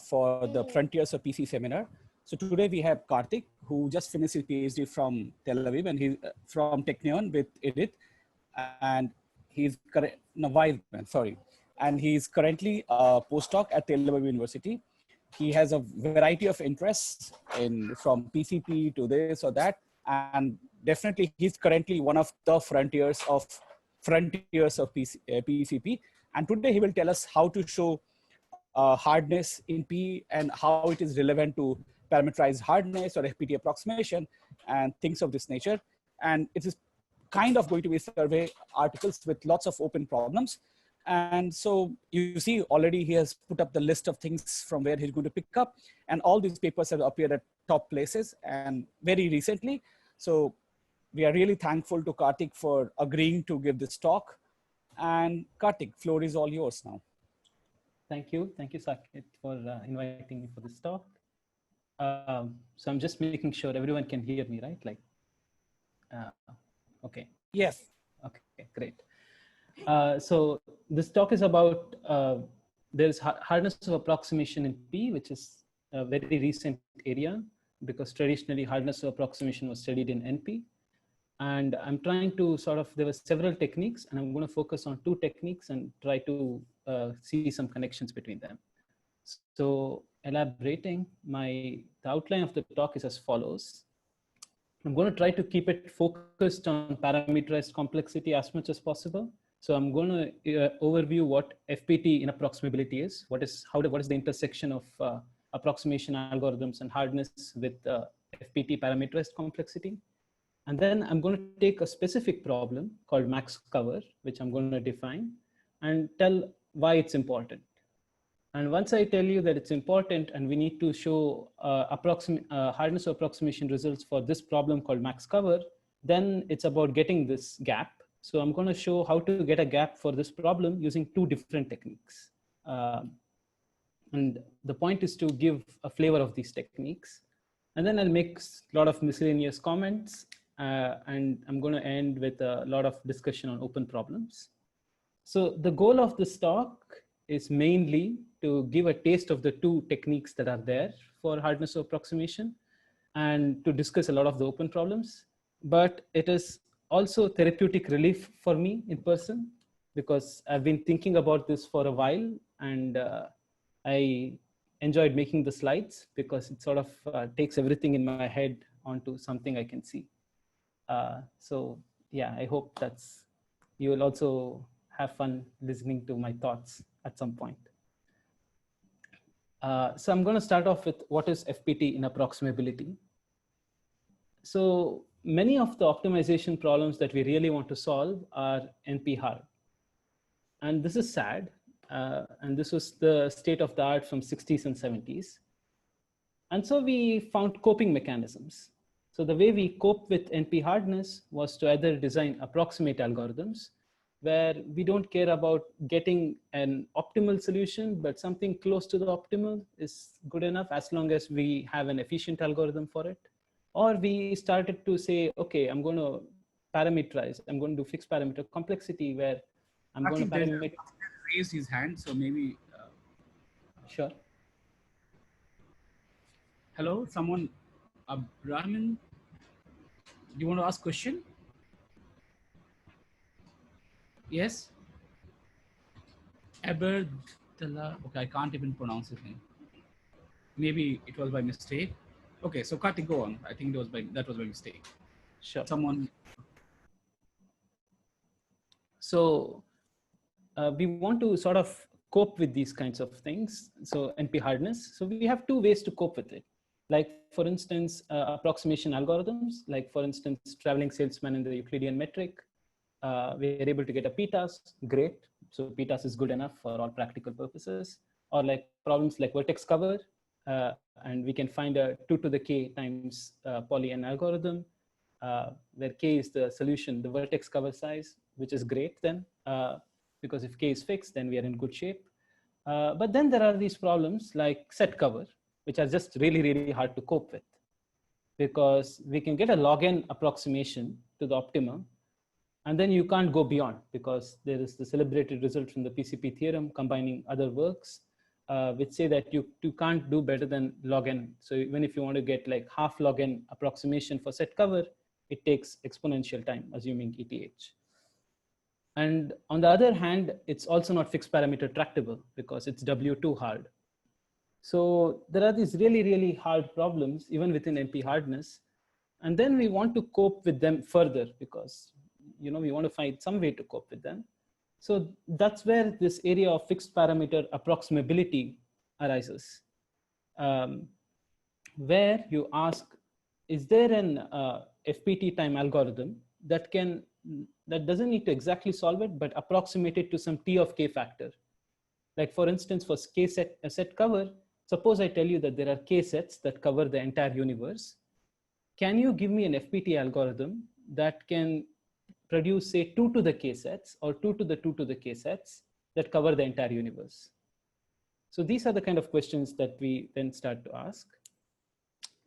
for the Frontiers of PC seminar. So today we have Karthik, who just finished his PhD from Tel Aviv, and he's from Technion with Edith, and he's sorry, and he's currently a postdoc at Tel Aviv University. He has a variety of interests in from PCP to this or that, and definitely he's currently one of the frontiers of PCP. And today he will tell us how to show hardness in P and how it is relevant to parameterized hardness or FPT approximation and things of this nature. And it is kind of going to be survey articles with lots of open problems. And so you see already he has put up the list of things from where he's going to pick up, and all these papers have appeared at top places and very recently. So we are really thankful to Karthik for agreeing to give this talk. And Karthik, floor is all yours now. Thank you, Saket, for inviting me for this talk. So I'm just making sure everyone can hear me, right? Like, okay. Yes. Okay, great. So this talk is about there's hardness of approximation in P, which is a very recent area because traditionally hardness of approximation was studied in NP. And I'm trying to there were several techniques, and I'm going to focus on two techniques and try to see some connections between them. So elaborating, the outline of the talk is as follows. I'm going to try to keep it focused on parameterized complexity as much as possible. So I'm going to overview what FPT in approximability is. What is the intersection of approximation algorithms and hardness with FPT parameterized complexity. And then I'm going to take a specific problem called max cover, which I'm going to define and tell why it's important. And once I tell you that it's important and we need to show hardness of approximation results for this problem called max cover, then it's about getting this gap. So I'm going to show how to get a gap for this problem using two different techniques. And the point is to give a flavor of these techniques. And then I'll make a lot of miscellaneous comments. And I'm going to end with a lot of discussion on open problems. So the goal of this talk is mainly to give a taste of the two techniques that are there for hardness of approximation and to discuss a lot of the open problems. But it is also therapeutic relief for me in person because I've been thinking about this for a while, and I enjoyed making the slides because it takes everything in my head onto something I can see. So yeah, I hope you will also have fun listening to my thoughts at some point. So I'm going to start off with what is FPT in approximability. So many of the optimization problems that we really want to solve are NP hard. And this is sad. And this was the state of the art from 60s and 70s. And so we found coping mechanisms. So the way we cope with NP hardness was to either design approximate algorithms where we don't care about getting an optimal solution, but something close to the optimal is good enough as long as we have an efficient algorithm for it. Or we started to say, okay, I'm going to parameterize. I'm going to do fixed parameter complexity where I'm going to parameterize. Raised his hand, so maybe. Sure. Hello, someone, Abraman, do you want to ask a question? Yes? Aberdala, okay, I can't even pronounce his name. Maybe it was by mistake. Okay, so Karthik, go on. I think that was by mistake. Sure. Someone. So we want to cope with these kinds of things. So NP hardness. So we have two ways to cope with it. Like for instance, approximation algorithms, like for instance, traveling salesman in the Euclidean metric. We are able to get a p-task, great. So p-task is good enough for all practical purposes. Or like problems like vertex cover, and we can find a 2 to the k times poly n algorithm, where k is the solution, the vertex cover size, which is great then, because if k is fixed, then we are in good shape. But then there are these problems like set cover, which are just really, really hard to cope with, because we can get a log n approximation to the optimum, and then you can't go beyond because there is the celebrated result from the PCP theorem combining other works. which say that you can't do better than log n. So even if you want to get like half log n approximation for set cover, it takes exponential time, assuming ETH. And on the other hand, it's also not fixed parameter tractable because it's W2 hard. So there are these really, really hard problems, even within NP hardness. And then we want to cope with them further because, we want to find some way to cope with them. So that's where this area of fixed parameter approximability arises, where you ask, is there an FPT time algorithm that doesn't need to exactly solve it, but approximate it to some T of K factor? Like for instance, for set cover, suppose I tell you that there are K sets that cover the entire universe. Can you give me an FPT algorithm that can produce, say, 2 to the K sets or 2 to the 2 to the K sets that cover the entire universe? So these are the kind of questions that we then start to ask.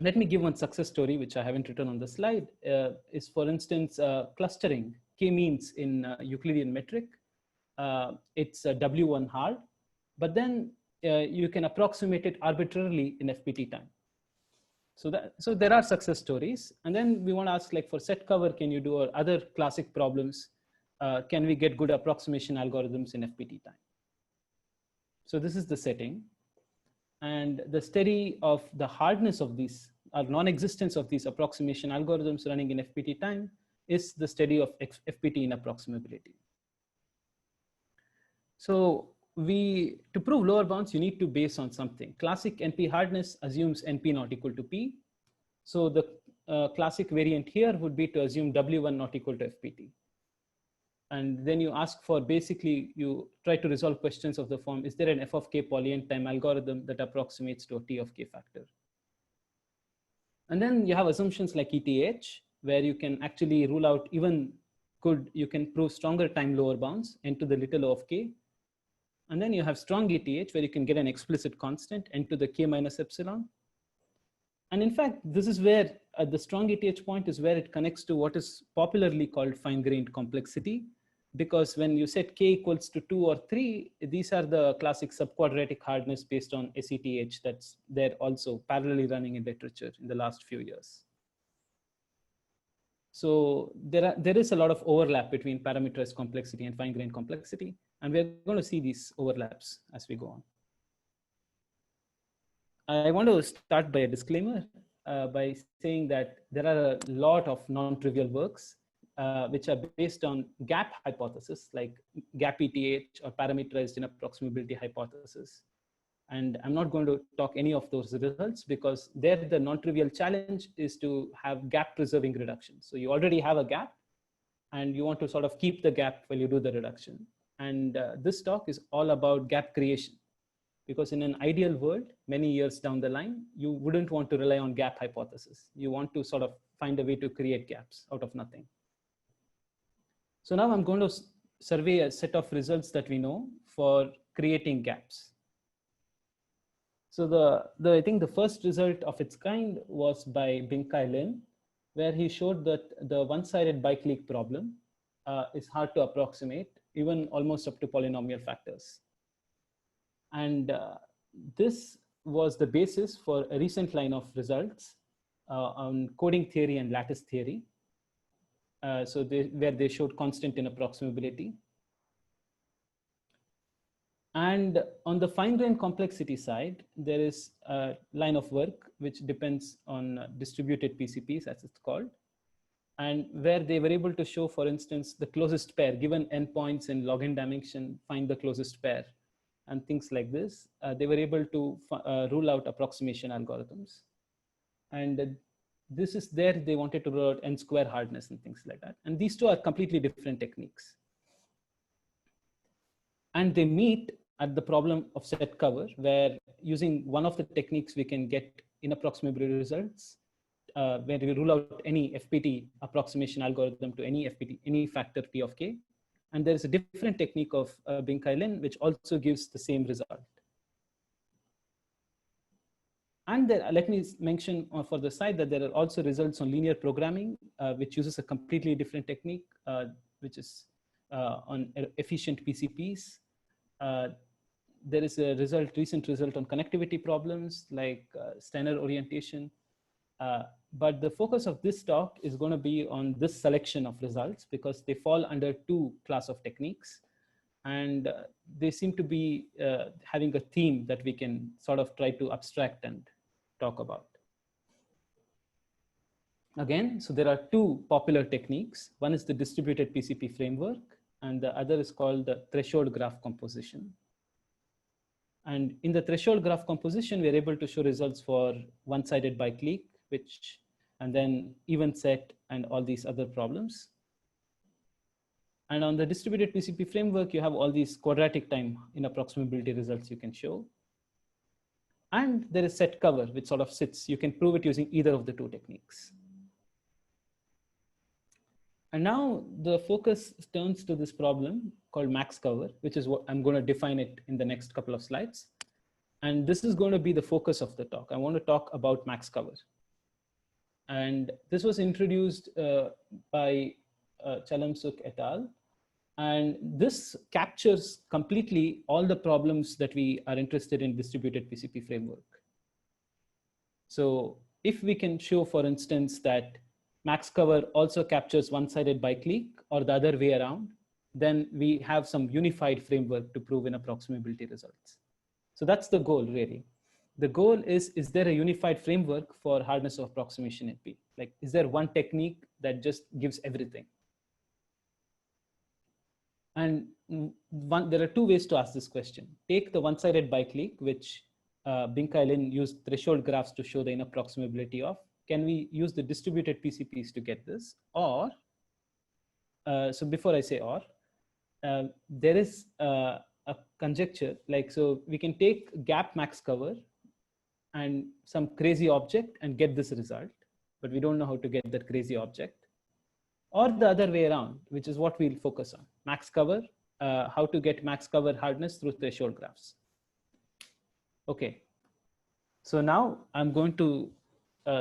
Let me give one success story, which I haven't written on the slide, is for instance, clustering K-means in Euclidean metric. It's W1 hard, but then you can approximate it arbitrarily in FPT time. So there are success stories. And then we want to ask, like for set cover, can you do, or other classic problems, can we get good approximation algorithms in FPT time? So this is the setting. And the study of the hardness of these, or non-existence of these approximation algorithms running in FPT time is the study of FPT in approximability. So to prove lower bounds, you need to base on something. Classic NP hardness assumes NP not equal to P. So the classic variant here would be to assume W1 not equal to FPT. And then you ask for, basically, you try to resolve questions of the form, is there an F of K polyn time algorithm that approximates to a T of K factor? And then you have assumptions like ETH, where you can actually rule out you can prove stronger time lower bounds, n to the little o of K. And then you have strong ETH, where you can get an explicit constant, n to the K minus epsilon. And in fact, this is where the strong ETH point is where it connects to what is popularly called fine-grained complexity. Because when you set K equals to 2 or 3, these are the classic subquadratic hardness based on SETH that's there also parallelly running in literature in the last few years. So there is a lot of overlap between parameterized complexity and fine-grained complexity. And we're going to see these overlaps as we go on. I want to start by a disclaimer by saying that there are a lot of non-trivial works which are based on gap hypothesis, like gap ETH or parameterized inapproximability hypothesis. And I'm not going to talk any of those results because there the non-trivial challenge is to have gap preserving reduction. So you already have a gap and you want to sort of keep the gap while you do the reduction. And this talk is all about gap creation, because in an ideal world, many years down the line, you wouldn't want to rely on gap hypothesis. You want to sort of find a way to create gaps out of nothing. So now I'm going to survey a set of results that we know for creating gaps. So I think the first result of its kind was by Bin-Kai Lin, where he showed that the one-sided biclique problem is hard to approximate, even almost up to polynomial factors. And this was the basis for a recent line of results on coding theory and lattice theory. Where they showed constant inapproximability. And on the fine-grained complexity side, there is a line of work which depends on distributed PCPs, as it's called, and where they were able to show, for instance, the closest pair, given n points in log n dimension, find the closest pair, and things like this. They were able to rule out approximation algorithms. And this is there, they wanted to rule out n square hardness and things like that. And these two are completely different techniques. And they meet at the problem of set cover, where using one of the techniques, we can get inapproximability results, where we rule out any FPT approximation algorithm to any factor P of K. And there is a different technique of Bin-Kai Lin, which also gives the same result. And let me mention for the side that there are also results on linear programming, which uses a completely different technique, which is on efficient PCPs. there is a recent result on connectivity problems like Steiner orientation. But the focus of this talk is going to be on this selection of results because they fall under two class of techniques. And they seem to be having a theme that we can sort of try to abstract and talk about. Again, so there are two popular techniques. One is the distributed PCP framework, and the other is called the threshold graph composition. And in the threshold graph composition, we're able to show results for one-sided biclique, and then even set and all these other problems. And on the distributed PCP framework, you have all these quadratic time inapproximability results you can show. And there is set cover, which sort of sits. You can prove it using either of the two techniques. And now the focus turns to this problem called max cover, which is what I'm going to define it in the next couple of slides. And this is going to be the focus of the talk. I want to talk about max cover. And this was introduced by Chalamsuk et al. And this captures completely all the problems that we are interested in distributed PCP framework. So if we can show, for instance, that max cover also captures one-sided biclique or the other way around, then we have some unified framework to prove inapproximability results. So that's the goal, really. The goal is there a unified framework for hardness of approximation in P? Like, is there one technique that just gives everything? And there are two ways to ask this question. Take the one-sided biclique, which Bin-Kai Lin used threshold graphs to show the inapproximability of. Can we use the distributed PCPs to get this? Or, so before I say or, there is a conjecture, like, so we can take gap max cover and some crazy object and get this result, but we don't know how to get that crazy object. Or the other way around, which is what we'll focus on. Max cover, how to get max cover hardness through threshold graphs. Okay, so now I'm going to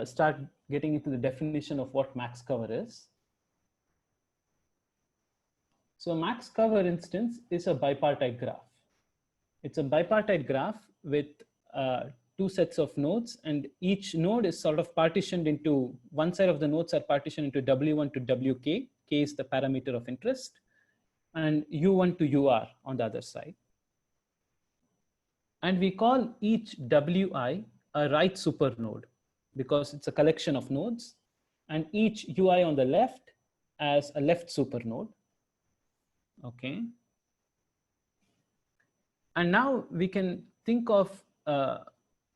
start getting into the definition of what max cover is. So max cover instance is a bipartite graph. It's a bipartite graph with two sets of nodes, and each node is sort of partitioned into, one side of the nodes are partitioned into W1 to WK, K is the parameter of interest, and U1 to UR on the other side. And we call each WI a right supernode because it's a collection of nodes, and each UI on the left as a left supernode. Okay. And now we can think of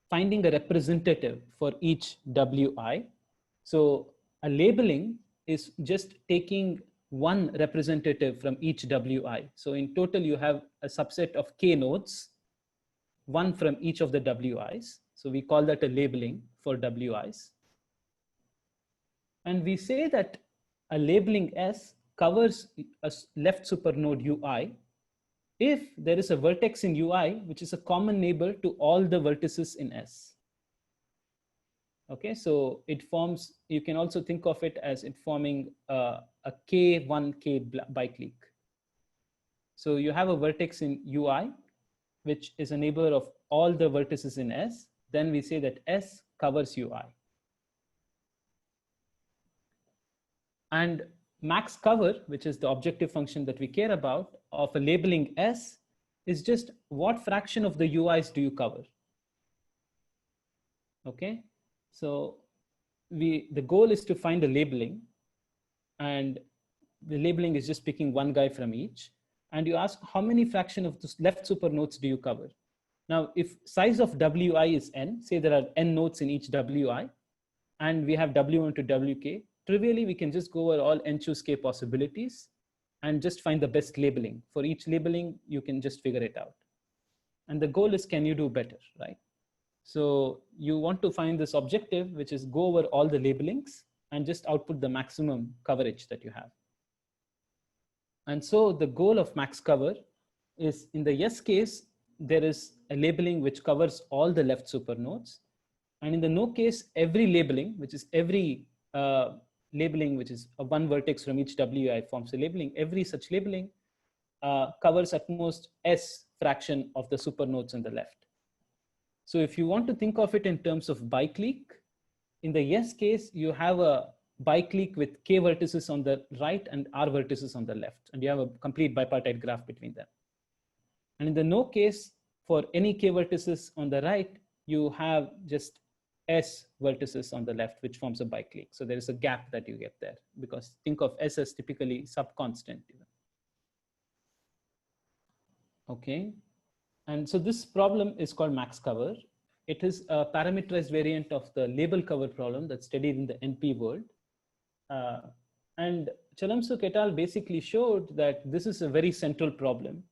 finding a representative for each WI. So a labeling is just taking one representative from each WI. So in total, you have a subset of K nodes, one from each of the WIs. So we call that a labeling for WIs. And we say that a labeling S covers a left supernode UI if there is a vertex in UI, which is a common neighbor to all the vertices in S. Okay, so it forms, you can also think of it as it forming a K1K biclique. So you have a vertex in UI, which is a neighbor of all the vertices in S. Then we say that S covers UI. And max cover, which is the objective function that we care about of a labeling S, is just what fraction of the UIs do you cover? Okay, so the goal is to find a labeling, and the labeling is just picking one guy from each. And you ask how many fraction of the left supernodes do you cover? Now, if size of WI is n, say there are n nodes in each WI, and we have W1 to WK, trivially, we can just go over all n choose k possibilities and just find the best labeling. For each labeling, you can just figure it out. And the goal is, can you do better, right? So you want to find this objective, which is go over all the labelings and just output the maximum coverage that you have. And so the goal of max cover is, in the yes case, there is a labeling which covers all the left supernodes. And in the no case, every labeling, which is every labeling, which is a one vertex from each WI forms a labeling, every such labeling covers at most S fraction of the supernodes on the left. So if you want to think of it in terms of biclique, in the yes case, you have a biclique with k vertices on the right and r vertices on the left, and you have a complete bipartite graph between them. And in the no case, for any k vertices on the right, you have just S vertices on the left, which forms a biclique. So there is a gap that you get there, because think of S as typically subconstant. Okay. And so this problem is called max cover. It is a parameterized variant of the label cover problem that's studied in the NP world. And Chalamsuk et al. Basically showed that this is a very central problem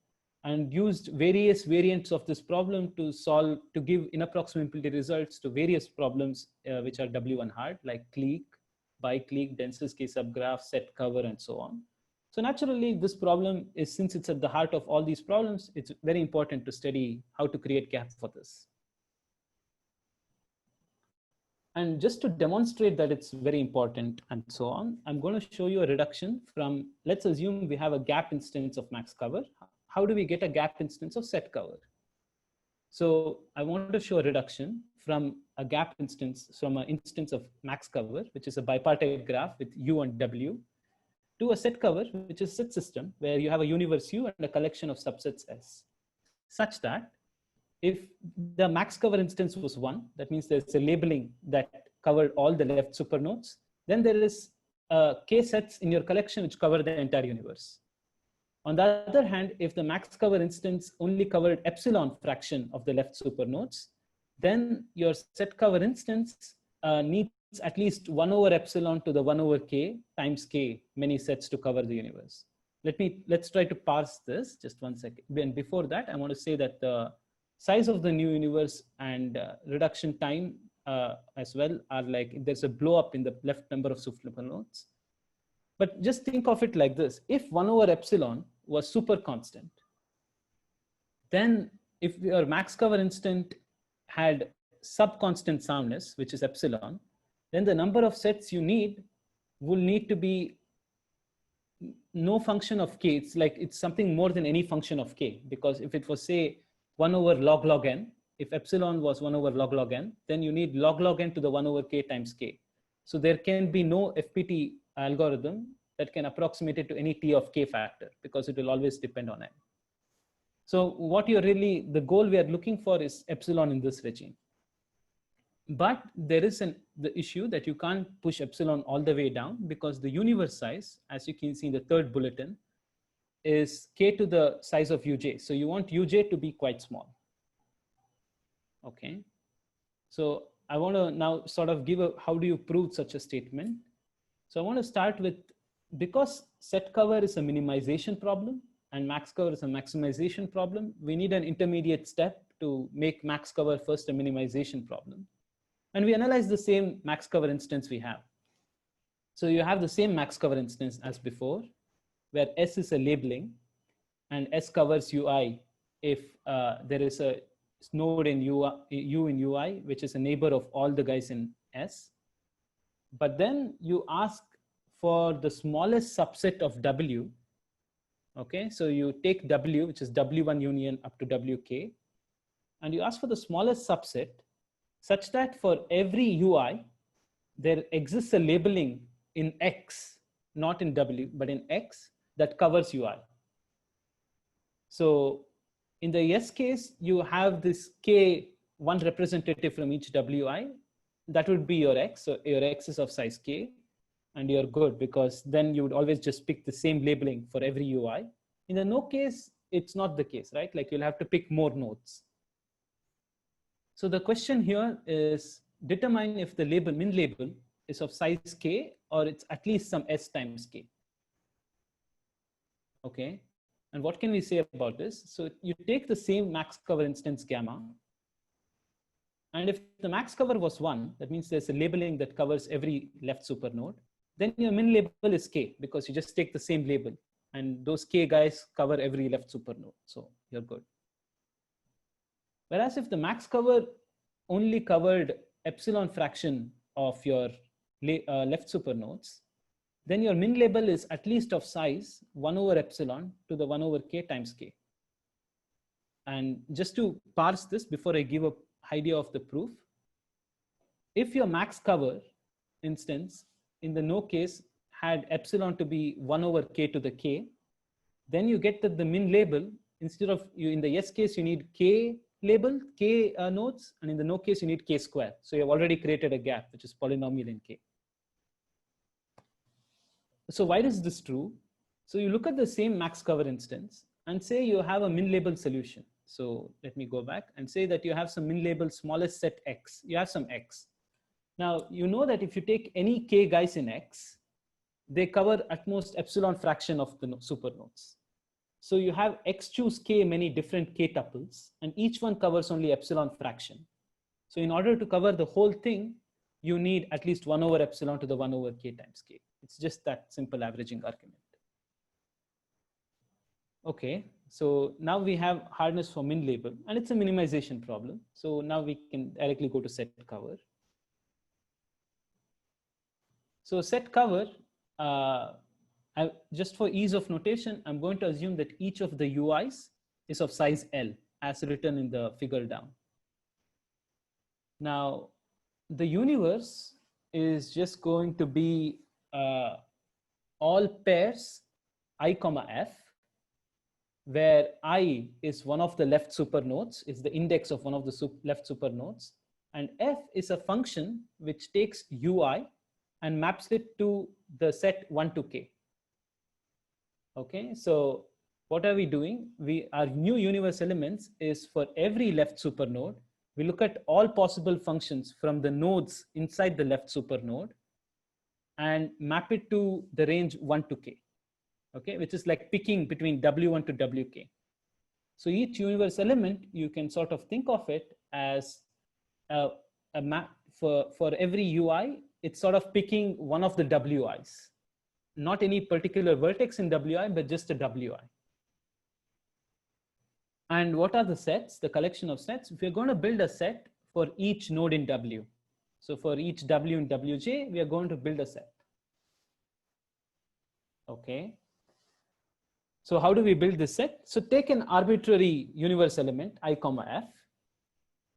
and used various variants of this problem to solve, to give inapproximability results to various problems which are W1 hard, like clique, biclique, densest K subgraph, set cover, and so on. So naturally, this problem is, since it's at the heart of all these problems, it's very important to study how to create gap for this. And just to demonstrate that it's very important and so on, I'm going to show you a reduction from, let's assume we have a gap instance of max cover. How do we get a gap instance of set cover? So I want to show a reduction from a gap instance, from an instance of max cover, which is a bipartite graph with U and W, to a set cover, which is a set system where you have a universe U and a collection of subsets S, such that if the max cover instance was 1, that means there's a labeling that covered all the left supernodes, then there is k sets in your collection which cover the entire universe. On the other hand, if the max cover instance only covered epsilon fraction of the left supernodes, then your set cover instance needs at least 1 over epsilon to the 1 over k times k many sets to cover the universe. Let's try to parse this just 1 second. And before that, I want to say that the size of the new universe and reduction time as well are like, there's a blow up in the left number of supernodes. But just think of it like this. If 1 over epsilon was super constant, then if your max cover instant had sub-constant soundness, which is epsilon, then the number of sets you need will need to be no function of k. It's like it's something more than any function of k, because if it was, say, 1 over log n, if epsilon was 1 over log n, then you need log n to the 1 over k times k. So there can be no FPT algorithm that can approximate it to any t of k factor, because it will always depend on n. So what you're really, the goal we are looking for is epsilon in this regime. But there is the issue that you can't push epsilon all the way down, because the universe size, as you can see in the third bulletin, is k to the size of uj. So you want uj to be quite small. Okay. So I want to now sort of give how do you prove such a statement? So I want to start with, because set cover is a minimization problem and max cover is a maximization problem, we need an intermediate step to make max cover first a minimization problem. And we analyze the same max cover instance we have. So you have the same max cover instance as before, where S is a labeling and S covers UI if there is a node in U in UI, which is a neighbor of all the guys in S. But then you ask for the smallest subset of W. Okay, so you take W, which is W1 union up to WK, and you ask for the smallest subset such that for every UI, there exists a labeling in X, not in W, but in X that covers UI. So in the yes case, you have this K, one representative from each WI, that would be your X. So your X is of size K, and you're good, because then you would always just pick the same labeling for every UI. In the no case, it's not the case, right? Like you'll have to pick more nodes. So the question here is determine if the label, min label, is of size K or it's at least some S times K. Okay, and what can we say about this? So you take the same max cover instance gamma, and if the max cover was 1, that means there's a labeling that covers every left supernode, then your min label is K, because you just take the same label and those K guys cover every left supernode. So you're good. Whereas if the max cover only covered epsilon fraction of your left supernodes, then your min label is at least of size 1 over epsilon to the 1 over k times k. And just to parse this before I give an idea of the proof, if your max cover instance in the no case had epsilon to be 1 over k to the k, then you get that the min label, instead of you in the yes case, you need k label, k nodes, and in the no case, you need k square. So you've already created a gap, which is polynomial in k. So why is this true? So you look at the same max cover instance and say you have a min label solution. So let me go back and say that you have some min label smallest set x. You have some x. Now, you know that if you take any k guys in x, they cover at most epsilon fraction of the supernodes. So you have x choose k many different k tuples, and each one covers only epsilon fraction. So in order to cover the whole thing, you need at least 1 over epsilon to the 1 over k times k. It's just that simple averaging argument. Okay, so now we have hardness for min label, and it's a minimization problem. So now we can directly go to set cover. So set cover, just for ease of notation, I'm going to assume that each of the UIs is of size L as written in the figure down. Now, the universe is just going to be all pairs I comma f, where I is one of the left supernodes, is the index of one of the left supernodes, and f is a function which takes ui and maps it to the set 1 to k. Okay, so what are we doing? Our new universe elements is for every left supernode, we look at all possible functions from the nodes inside the left supernode and map it to the range 1 to k. Okay, which is like picking between W1 to WK. So each universe element, you can sort of think of it as a map for every UI, it's sort of picking one of the WIs, not any particular vertex in WI, but just a WI. And what are the sets? The collection of sets. If we're going to build a set for each node in W. So for each W in WJ, we are going to build a set. Okay. So how do we build this set? So take an arbitrary universe element, I comma f,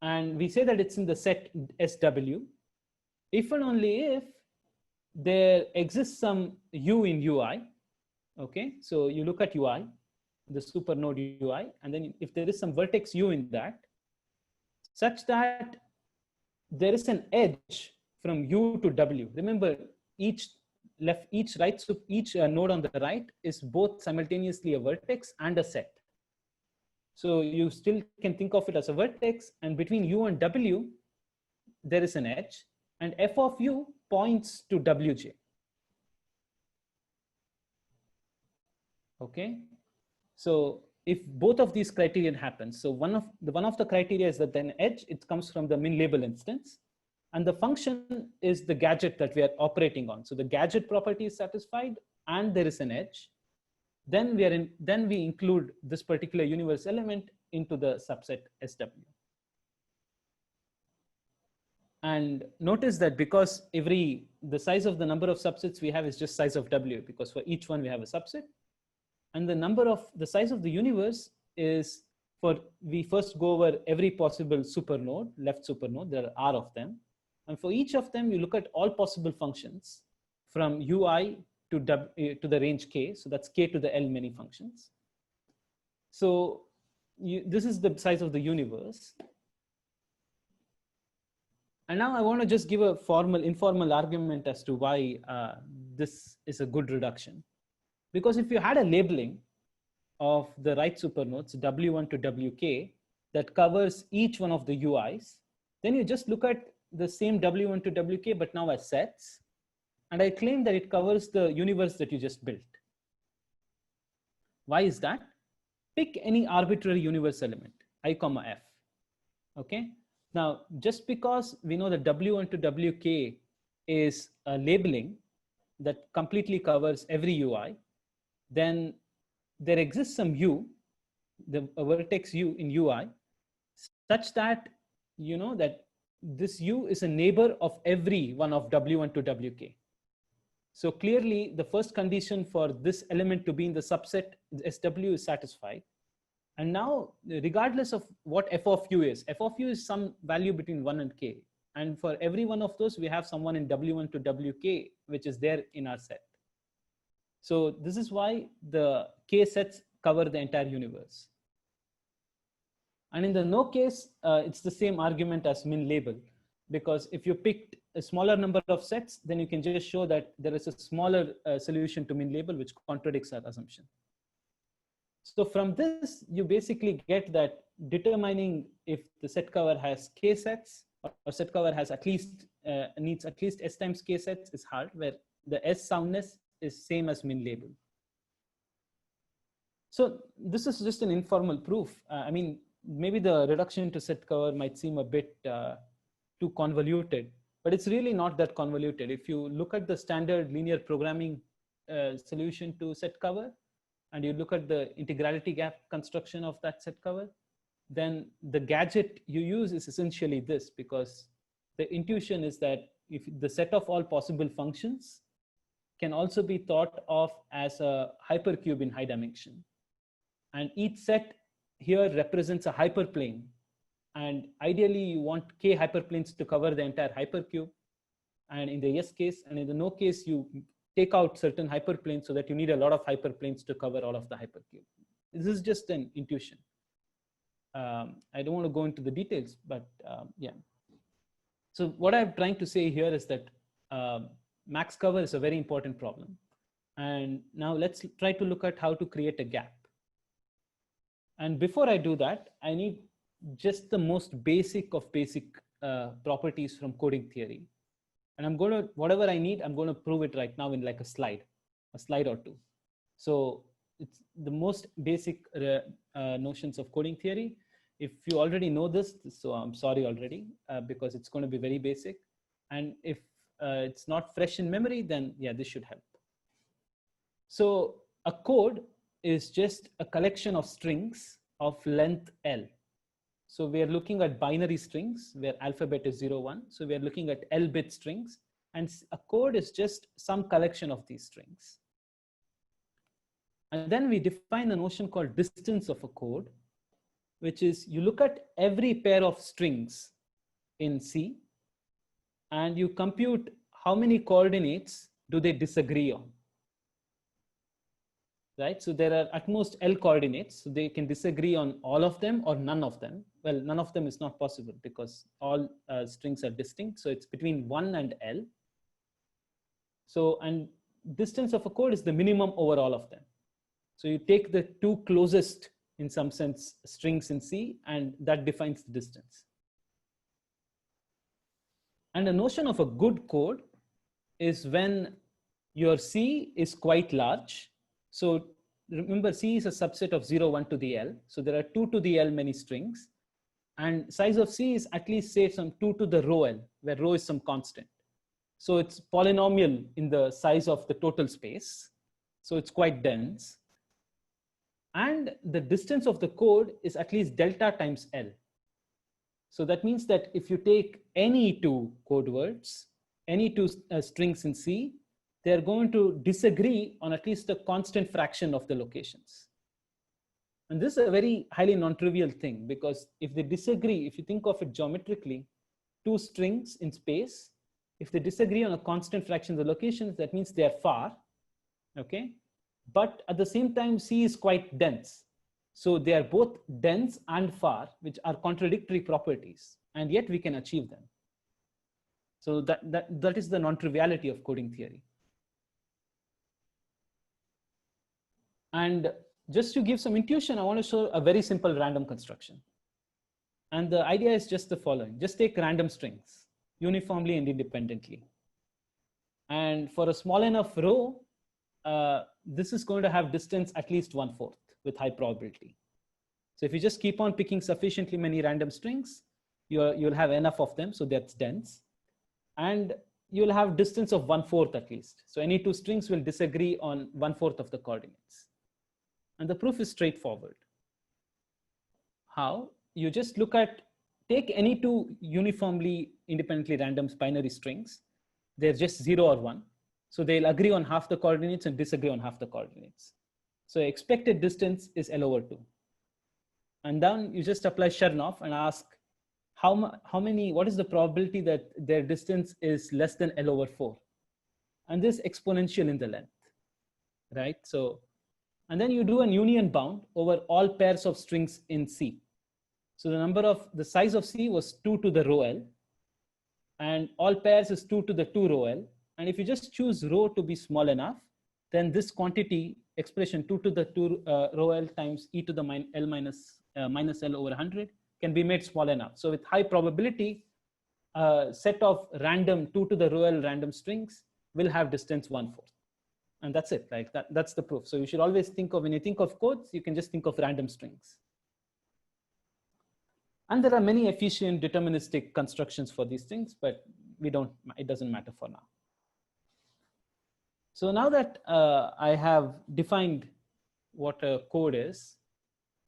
and we say that it's in the set SW, if and only if there exists some U in UI. Okay, so you look at UI, the supernode UI, and then if there is some vertex U in that, such that there is an edge from U to W. Remember, each node on the right is both simultaneously a vertex and a set. So you still can think of it as a vertex, and between U and W, there is an edge, and f of U points to WJ. Okay, so if both of these criterion happens, so one of the criteria is that then edge, it comes from the min label instance, and the function is the gadget that we are operating on. So the gadget property is satisfied, and there is an edge. Then we include this particular universe element into the subset SW. And notice that because the size of the number of subsets we have is just size of W, because for each one we have a subset, and the size of the universe is we first go over every possible supernode, left supernode, there are R of them. And for each of them, you look at all possible functions from UI to the range k. So that's k to the L many functions. So this is the size of the universe. And now I want to just give a informal argument as to why this is a good reduction. Because if you had a labeling of the right supernodes, W1 to WK, that covers each one of the UIs, then you just look at the same W1 to WK, but now as sets. And I claim that it covers the universe that you just built. Why is that? Pick any arbitrary universe element, I comma F. Okay. Now, just because we know that W1 to WK is a labeling that completely covers every UI, then there exists some U, a vertex U in UI, such that you know that this U is a neighbor of every one of W1 to WK. So clearly, the first condition for this element to be in the subset SW is satisfied. And now, regardless of what f of u is some value between 1 and k. And for every one of those, we have someone in W1 to WK, which is there in our set. So this is why the k sets cover the entire universe. And in the no case, it's the same argument as min label, because if you picked a smaller number of sets, then you can just show that there is a smaller solution to min label, which contradicts our assumption. So from this, you basically get that determining if the set cover has k sets or set cover has at least needs at least s times k sets is hard, where the s soundness is same as min label. So this is just an informal proof. I mean, maybe the reduction to set cover might seem a bit too convoluted, but it's really not that convoluted. If you look at the standard linear programming solution to set cover, and you look at the integrality gap construction of that set cover, then the gadget you use is essentially this, because the intuition is that if the set of all possible functions can also be thought of as a hypercube in high dimension. And each set here represents a hyperplane. And ideally, you want k hyperplanes to cover the entire hypercube. And in the yes case, and in the no case, you take out certain hyperplanes so that you need a lot of hyperplanes to cover all of the hypercube. This is just an intuition. I don't want to go into the details, but yeah. So what I'm trying to say here is that max cover is a very important problem. And now let's try to look at how to create a gap. And before I do that, I need just the most basic of basic properties from coding theory. And I'm going to, whatever I need, I'm going to prove it right now in like a slide or two. So it's the most basic notions of coding theory. If you already know this, so I'm sorry already, because it's going to be very basic. And if it's not fresh in memory, then yeah, this should help. So a code is just a collection of strings of length L. So we are looking at binary strings where alphabet is 0, 1. So we are looking at L bit strings, and a code is just some collection of these strings. And then we define a notion called distance of a code, which is you look at every pair of strings in C and you compute how many coordinates do they disagree on. Right? So there are at most L coordinates. So they can disagree on all of them or none of them. Well, none of them is not possible because all strings are distinct. So it's between 1 and L. So, and distance of a code is the minimum over all of them. So you take the two closest, in some sense, strings in C, and that defines the distance. And the notion of a good code is when your C is quite large. So remember, C is a subset of 0, 1 to the L. So there are 2 to the L many strings. And size of C is at least say some 2 to the rho L, where rho is some constant. So it's polynomial in the size of the total space. So it's quite dense. And the distance of the code is at least delta times L. So that means that if you take any two code words, any two strings in C, they're going to disagree on at least a constant fraction of the locations. And this is a very highly non-trivial thing, because if they disagree, if you think of it geometrically, two strings in space, if they disagree on a constant fraction of the locations, that means they are far, okay? But at the same time, C is quite dense. So they are both dense and far, which are contradictory properties, and yet we can achieve them. So that is the non-triviality of coding theory. And just to give some intuition, I want to show a very simple random construction. And the idea is just the following. Just take random strings uniformly and independently. And for a small enough row, this is going to have distance at least 1/4 with high probability. So if you just keep on picking sufficiently many random strings, you'll have enough of them, so that's dense. And you'll have distance of 1/4 at least. So any two strings will disagree on 1/4 of the coordinates. And the proof is straightforward. How? You just look at, take any two uniformly independently random binary strings. They're just 0 or 1. So they'll agree on half the coordinates and disagree on half the coordinates. So expected distance is L over 2. And then you just apply Chernoff and ask what is the probability that their distance is less than L over 4? And this exponential in the length, right? So, and then you do an union bound over all pairs of strings in C. So the size of C was 2 to the rho L, and all pairs is 2 to the 2 rho L. And if you just choose rho to be small enough, then this quantity expression 2 to the 2 rho L times e to the minus L over 100 can be made small enough. So with high probability, a set of random 2 to the rho L random strings will have distance 1/4. And that's it, like that's the proof. So you should always think of, when you think of codes, you can just think of random strings. And there are many efficient deterministic constructions for these things, but it doesn't matter for now. So now that I have defined what a code is,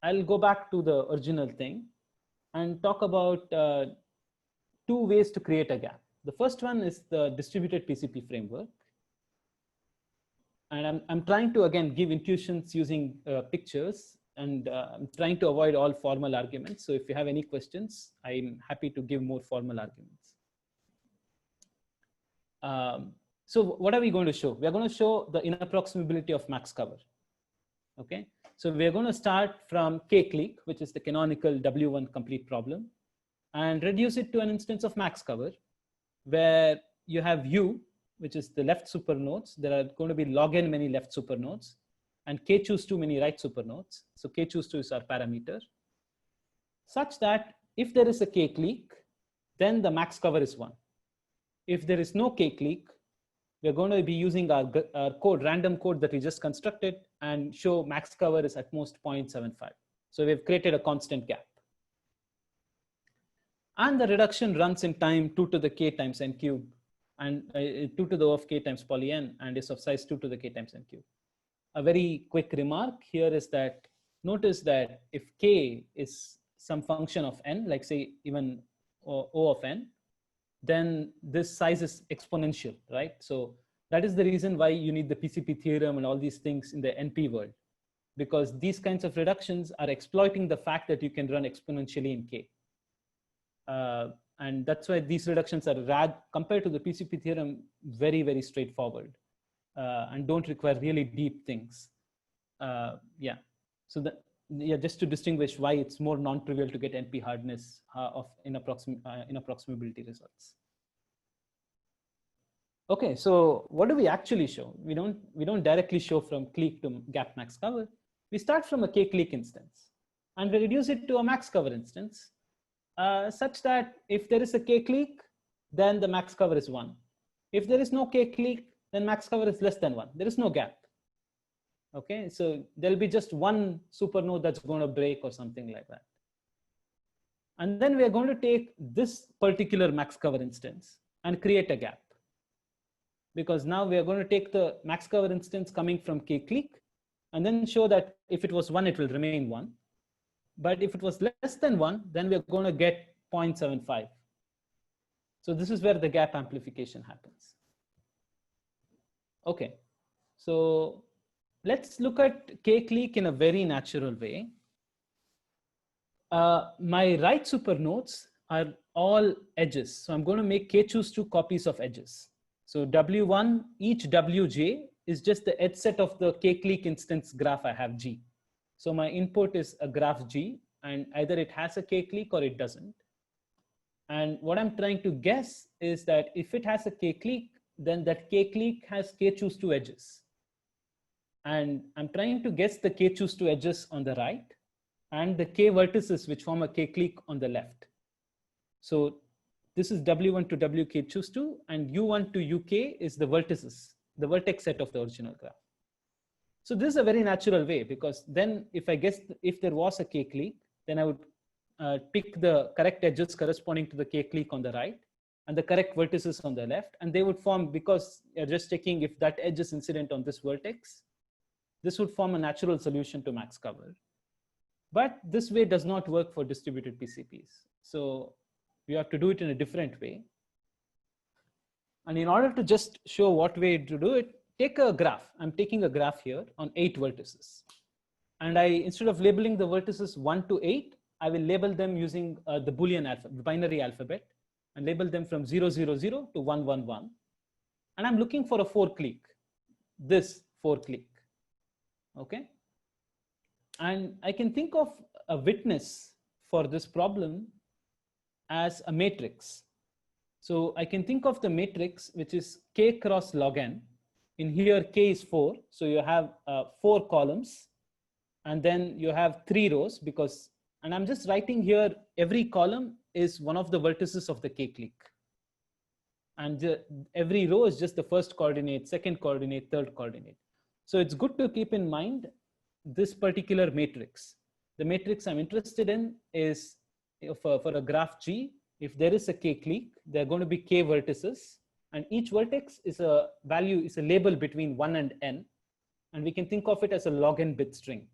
I'll go back to the original thing and talk about 2 ways to create a gap. The first one is the distributed PCP framework. And I'm trying to, again, give intuitions using pictures, and I'm trying to avoid all formal arguments. So if you have any questions, I'm happy to give more formal arguments. So what are we going to show? We are going to show the inapproximability of max cover. Okay, so we're going to start from K-clique, which is the canonical W1 complete problem, and reduce it to an instance of max cover, where you have U, which is the left supernodes. There are going to be log n many left supernodes, and K choose 2 many right supernodes. So K choose 2 is our parameter, such that if there is a K-clique, then the max cover is 1. If there is no K-clique, we're going to be using our code, random code that we just constructed, and show max cover is at most 0.75. So we've created a constant gap. And the reduction runs in time 2 to the k times n cube, and 2 to the O of k times poly n, and is of size 2 to the k times n cube. A very quick remark here is that notice that if k is some function of n, like say even O of n, then this size is exponential, right? So that is the reason why you need the PCP theorem and all these things in the NP world, because these kinds of reductions are exploiting the fact that you can run exponentially in K. And that's why these reductions are compared to the PCP theorem, very, very straightforward, and don't require really deep things. Yeah, so just to distinguish why it's more non-trivial to get NP hardness of inapproximability results. Okay, so what do we actually show? We don't directly show from clique to gap max cover. We start from a K-clique instance, and we reduce it to a max cover instance, such that if there is a K-clique, then the max cover is 1. If there is no K-clique, then max cover is less than 1. There is no gap. Okay, so there'll be just one supernode that's going to break or something like that. And then we are going to take this particular max cover instance and create a gap. Because now we are going to take the max cover instance coming from K-clique and then show that if it was 1, it will remain 1. But if it was less than 1, then we're going to get 0.75. So this is where the gap amplification happens. Okay, so let's look at K-clique in a very natural way. My right supernodes are all edges. So I'm going to make K choose 2 copies of edges. So W1, each Wj is just the edge set of the K-clique instance graph I have G. So my input is a graph G, and either it has a K-clique or it doesn't. And what I'm trying to guess is that if it has a K-clique, then that K-clique has K choose 2 edges. And I'm trying to guess the K choose 2 edges on the right and the K vertices which form a K-clique on the left. So this is W1 to WK choose 2, and U1 to UK is the vertices, the vertex set of the original graph. So this is a very natural way, because then if I guess if there was a K-clique, then I would pick the correct edges corresponding to the K-clique on the right and the correct vertices on the left, and they would form, because you're just checking if that edge is incident on this vertex, this would form a natural solution to max cover. But this way does not work for distributed PCPs. So we have to do it in a different way. And in order to just show what way to do it, take a graph. I'm taking a graph here on 8 vertices. And instead of labeling the vertices 1 to 8, I will label them using the Boolean alphabet, binary alphabet, and label them from 0, 0, 0 to 1, 1, 1. And I'm looking for a 4-click, this 4-click, okay? And I can think of a witness for this problem as a matrix. So I can think of the matrix, which is k cross log n. In here, k is 4. So you have 4 columns, and then you have 3 rows because, and I'm just writing here, every column is one of the vertices of the k-click. And every row is just the first coordinate, second coordinate, third coordinate. So it's good to keep in mind this particular matrix. The matrix I'm interested in is for a graph G, if there is a k-click, there are going to be k vertices, and each vertex is a value, is a label between 1 and n, and we can think of it as a log n bit string.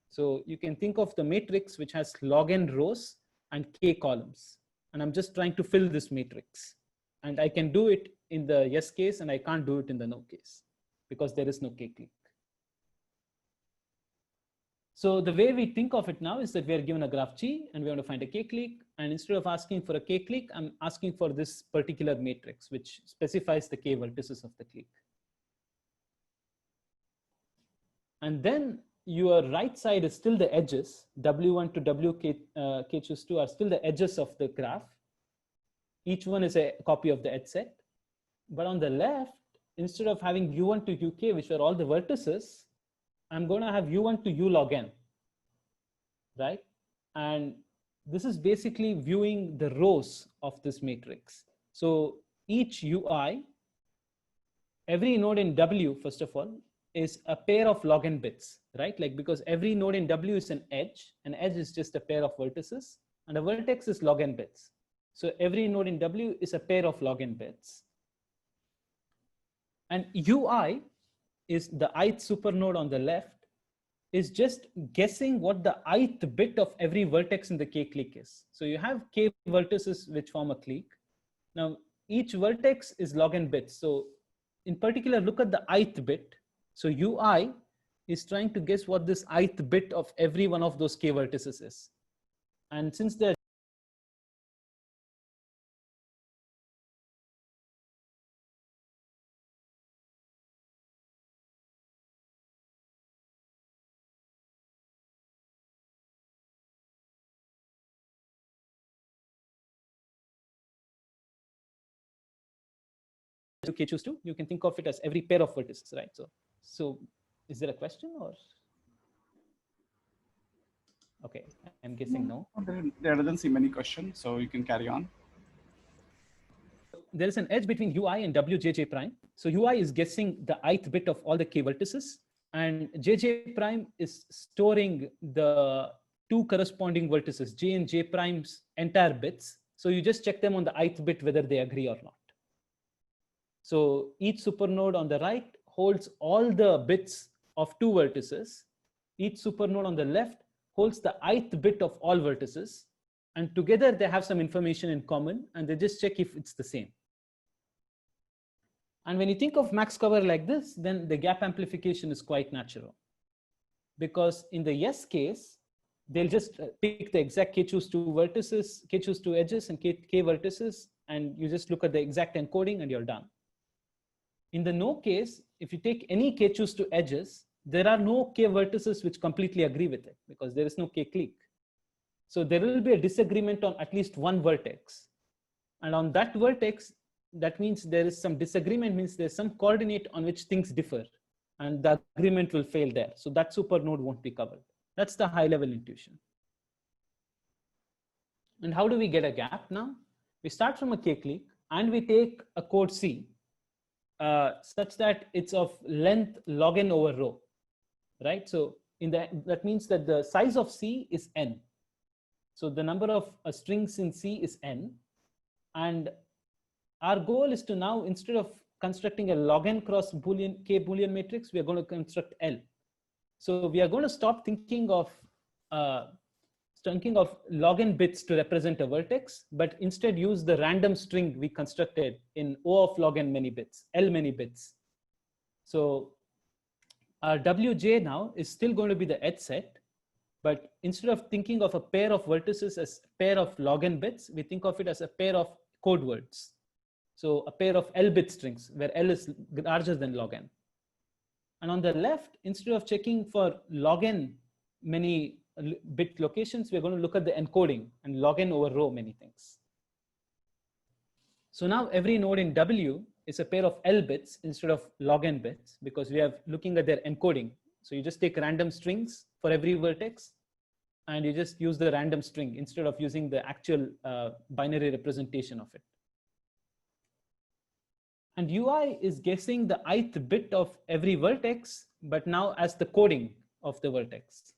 So you can think of the matrix which has log n rows and k columns, and I'm just trying to fill this matrix. And I can do it in the yes case, and I can't do it in the no case because there is no k-click. So the way we think of it now is that we are given a graph G and we want to find a k-click. And instead of asking for a k-click, I'm asking for this particular matrix, which specifies the k vertices of the click. And then your right side is still the edges. W1 to WK choose 2 are still the edges of the graph. Each one is a copy of the edge set. But on the left, instead of having U1 to UK, which are all the vertices, I'm going to have U1 to U log n, right? And this is basically viewing the rows of this matrix. So each UI, every node in W, first of all, is a pair of log n bits, right? Like, because every node in W is an edge is just a pair of vertices, and a vertex is log n bits. So every node in W is a pair of log n bits. And UI is the ith supernode on the left, is just guessing what the ith bit of every vertex in the k-click is. So you have k vertices which form a clique. Now, each vertex is log n bits. So in particular, look at the ith bit. So UI is trying to guess what this ith bit of every one of those k vertices is. And since they're k choose 2, you can think of it as every pair of vertices, right? So is there a question or? Okay, I'm guessing no. There doesn't seem any question, so you can carry on. There is an edge between UI and WJJ prime. So UI is guessing the ith bit of all the k vertices, and JJ prime is storing the 2 corresponding vertices, J and J prime's entire bits. So you just check them on the ith bit whether they agree or not. So each supernode on the right holds all the bits of 2 vertices. Each supernode on the left holds the ith bit of all vertices. And together they have some information in common, and they just check if it's the same. And when you think of max cover like this, then the gap amplification is quite natural. Because in the yes case, they'll just pick the exact k choose 2 vertices, k choose 2 edges and k vertices, and you just look at the exact encoding and you're done. In the no case, if you take any k choose 2 edges, there are no k vertices which completely agree with it because there is no k clique. So there will be a disagreement on at least one vertex. And on that vertex, that means there is some disagreement, means there's some coordinate on which things differ, and the agreement will fail there. So that supernode won't be covered. That's the high level intuition. And how do we get a gap now? We start from a k-clique and we take a code C such that it's of length log n over rho, right? So that means that the size of C is n. So the number of strings in C is n. And our goal is to now, instead of constructing a log n cross Boolean, k Boolean matrix, we are going to construct L. So we are going to stop thinking of thinking of log n bits to represent a vertex, but instead use the random string we constructed in O of log n many bits, L many bits. So our Wj now is still going to be the edge set, but instead of thinking of a pair of vertices as a pair of log n bits, we think of it as a pair of code words. So a pair of L bit strings where L is larger than log n. And on the left, instead of checking for log n many bit locations, we're going to look at the encoding and log n over row many things. So now every node in W is a pair of L bits instead of log n bits, because we are looking at their encoding. So you just take random strings for every vertex, and you just use the random string instead of using the actual binary representation of it. And UI is guessing the ith bit of every vertex, but now as the coding of the vertex.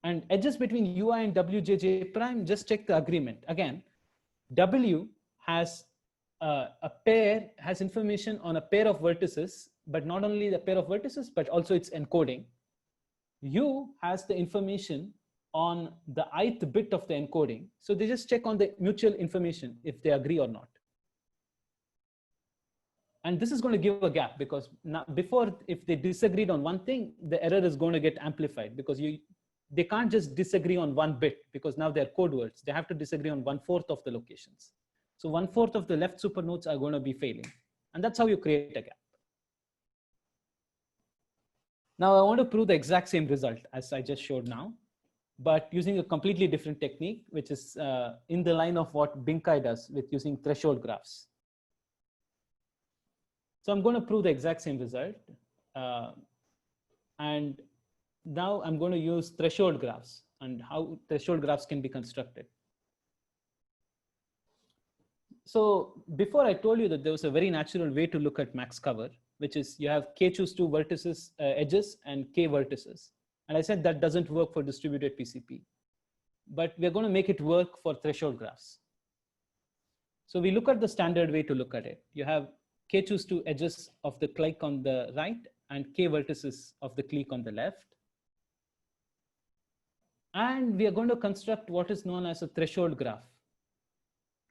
And edges between UI and WJJ prime, just check the agreement. Again, W has a pair, has information on a pair of vertices, but not only the pair of vertices, but also its encoding. U has the information on the ith bit of the encoding. So they just check on the mutual information if they agree or not. And this is going to give a gap, because now before, if they disagreed on one thing, the error is going to get amplified, because they can't just disagree on one bit, because now they're code words. They have to disagree on 1/4 of the locations. So 1/4 of the left supernodes are going to be failing. And that's how you create a gap. Now I want to prove the exact same result as I just showed now, but using a completely different technique, which is in the line of what Binkai does with using threshold graphs. So I'm going to prove the exact same result. And now I'm going to use threshold graphs and how threshold graphs can be constructed. So before I told you that there was a very natural way to look at max cover, which is you have k choose 2 vertices, edges and k vertices. And I said that doesn't work for distributed PCP, but we're going to make it work for threshold graphs. So we look at the standard way to look at it. You have k choose 2 edges of the clique on the right and k vertices of the clique on the left. And we are going to construct what is known as a threshold graph,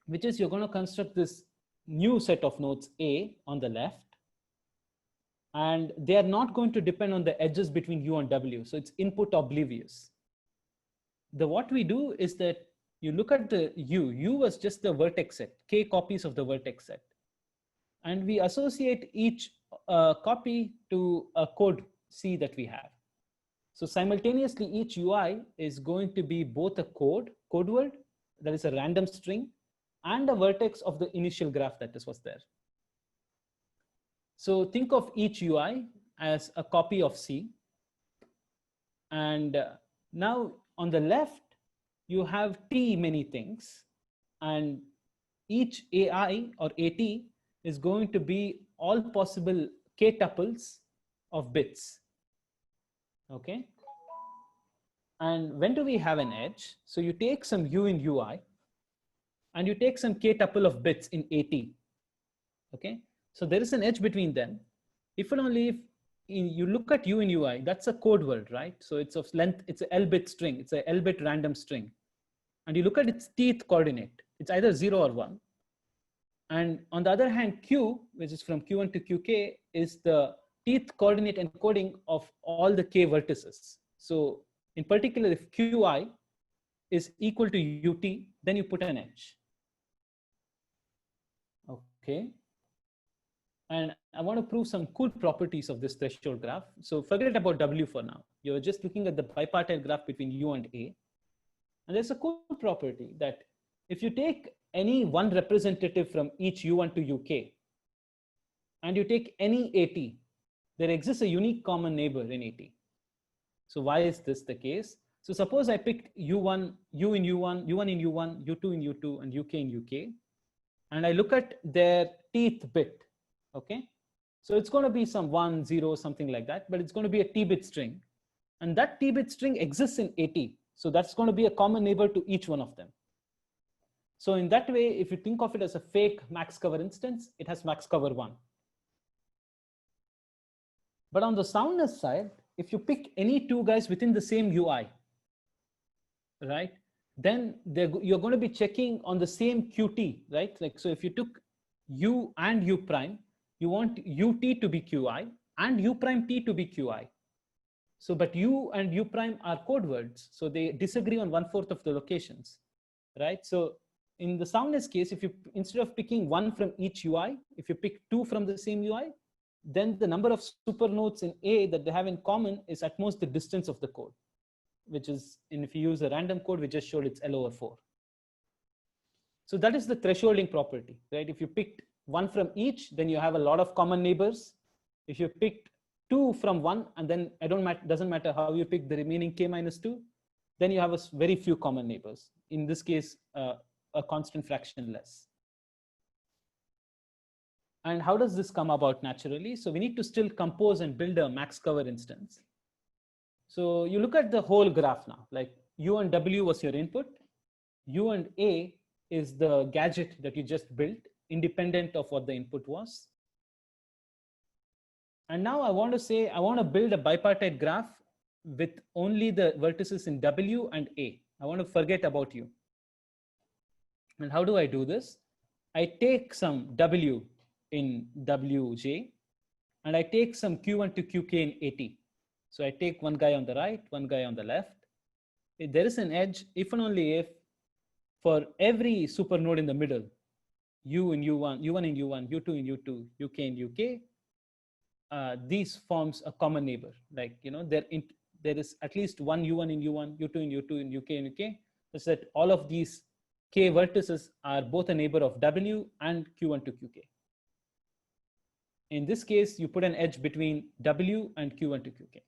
which is you're going to construct this new set of nodes A on the left. And they are not going to depend on the edges between U and W. So it's input oblivious. What we do is that you look at the U was just the vertex set, k copies of the vertex set. And we associate each copy to a code C that we have. So simultaneously, each UI is going to be both a code word, that is a random string, and a vertex of the initial graph that was there. So think of each UI as a copy of C. And now on the left, you have T many things. And each AI or AT is going to be all possible K tuples of bits. Okay. And when do we have an edge? So you take some U in UI and you take some K tuple of bits in AT. Okay. So there is an edge between them. If and only if you look at U in UI, that's a code word, right? So it's of length, it's an L bit string, it's a L bit random string. And you look at its teeth coordinate, it's either 0 or 1. And on the other hand, Q, which is from Q1 to QK, is the teeth coordinate encoding of all the K vertices. So in particular, if QI is equal to UT, then you put an edge. Okay. And I want to prove some cool properties of this threshold graph. So forget about W for now. You're just looking at the bipartite graph between U and A. And there's a cool property that if you take any one representative from each U1 to UK, and you take any AT, there exists a unique common neighbor in AT. So why is this the case? So suppose I picked U1, U in U1, U1 in U1, U2 in U2, and UK in UK, and I look at their teeth bit, okay? So it's going to be some 1, 0, something like that, but it's going to be a T-bit string. And that T-bit string exists in AT. So that's going to be a common neighbor to each one of them. So in that way, if you think of it as a fake max cover instance, it has max cover 1. But on the soundness side, if you pick any two guys within the same UI, right? Then you're going to be checking on the same QT, right? Like, so if you took U and U prime, you want UT to be QI and U prime T to be QI. So, but U and U prime are code words. So they disagree on 1/4 of the locations, right? So in the soundness case, if you, instead of picking one from each UI, if you pick two from the same UI, then the number of supernodes in A that they have in common is at most the distance of the code, which is, and if you use a random code, we just showed it's L/4. So that is the thresholding property, right? If you picked one from each, then you have a lot of common neighbors. If you picked two from one, and then doesn't matter how you pick the remaining k-2, then you have a very few common neighbors. In this case, a constant fraction less. And how does this come about naturally? So we need to still compose and build a max cover instance. So you look at the whole graph now, like U and W was your input. U and A is the gadget that you just built, independent of what the input was. And now I want to say, I want to build a bipartite graph with only the vertices in W and A. I want to forget about U. And how do I do this? I take some W in WJ, and I take some Q1 to QK in AT. So I take one guy on the right, one guy on the left. If there is an edge, if and only if, for every supernode in the middle, U in U1, U1 in U1, U2 in U2, UK in UK, these forms a common neighbor. Like, you know, there is at least one U1 in U1, U2 in U2, in UK in UK, such that all of these K vertices are both a neighbor of W and Q1 to QK. In this case, you put an edge between W and Q1 to QK,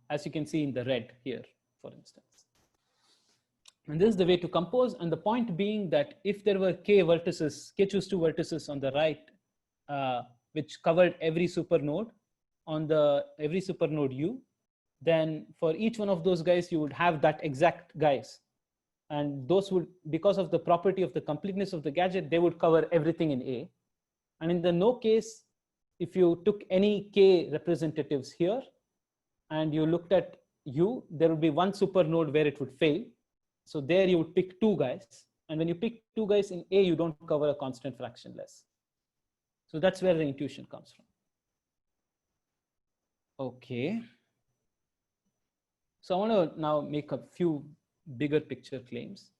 as you can see in the red here, for instance. And this is the way to compose. And the point being that if there were K vertices, K choose 2 vertices on the right, which covered every supernode on every supernode U, then for each one of those guys, you would have that exact guys. And those would, because of the property of the completeness of the gadget, they would cover everything in A. And in the no case, if you took any K representatives here and you looked at U, there would be one supernode where it would fail. So there you would pick two guys. And when you pick two guys in A, you don't cover a constant fraction less. So that's where the intuition comes from. Okay. So I want to now make a few bigger picture claims.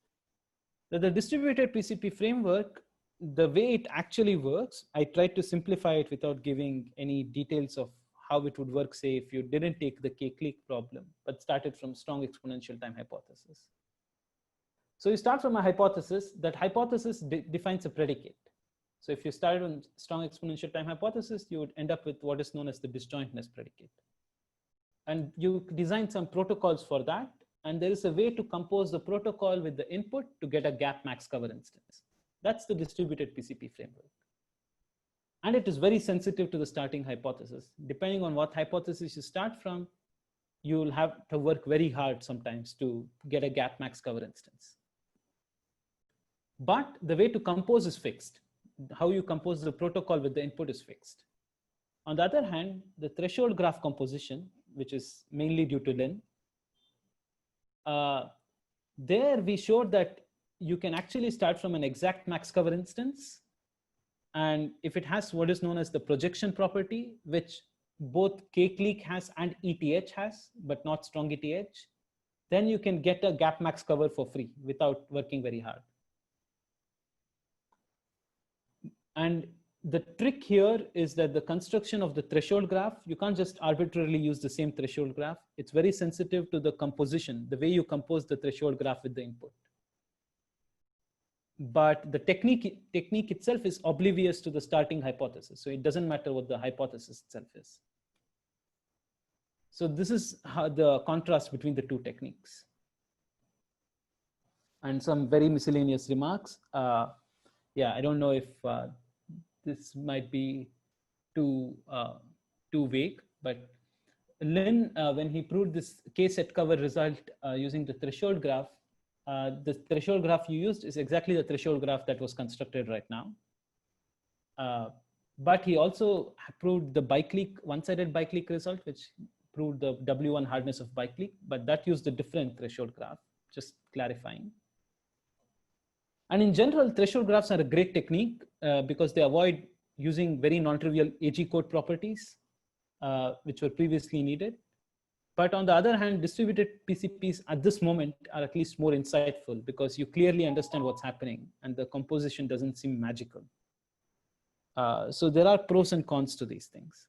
That the distributed PCP framework, the way it actually works, I tried to simplify it without giving any details of how it would work, say, if you didn't take the K-clique problem, but started from strong exponential time hypothesis. So you start from a hypothesis. That hypothesis defines a predicate. So if you started on strong exponential time hypothesis, you would end up with what is known as the disjointness predicate. And you design some protocols for that. And there is a way to compose the protocol with the input to get a gap max cover instance. That's the distributed PCP framework. And it is very sensitive to the starting hypothesis. Depending on what hypothesis you start from, you will have to work very hard sometimes to get a gap max cover instance. But the way to compose is fixed. How you compose the protocol with the input is fixed. On the other hand, the threshold graph composition, which is mainly due to Lin, there we showed that you can actually start from an exact max cover instance. And if it has what is known as the projection property, which both K-clique has and ETH has, but not strong ETH, then you can get a gap max cover for free without working very hard. And the trick here is that the construction of the threshold graph, you can't just arbitrarily use the same threshold graph. It's very sensitive to the composition, the way you compose the threshold graph with the input. But the technique itself is oblivious to the starting hypothesis. So it doesn't matter what the hypothesis itself is. So this is how the contrast between the two techniques. And some very miscellaneous remarks. Yeah, I don't know if this might be too vague, but Lin, when he proved this K-set cover result using the threshold graph, the threshold graph you used is exactly the threshold graph that was constructed right now. But he also proved the biclique, one-sided biclique result, which proved the W1 hardness of biclic, but that used a different threshold graph, just clarifying. And in general, threshold graphs are a great technique because they avoid using very non-trivial AG code properties, which were previously needed. But on the other hand, distributed PCPs at this moment are at least more insightful because you clearly understand what's happening and the composition doesn't seem magical. So there are pros and cons to these things.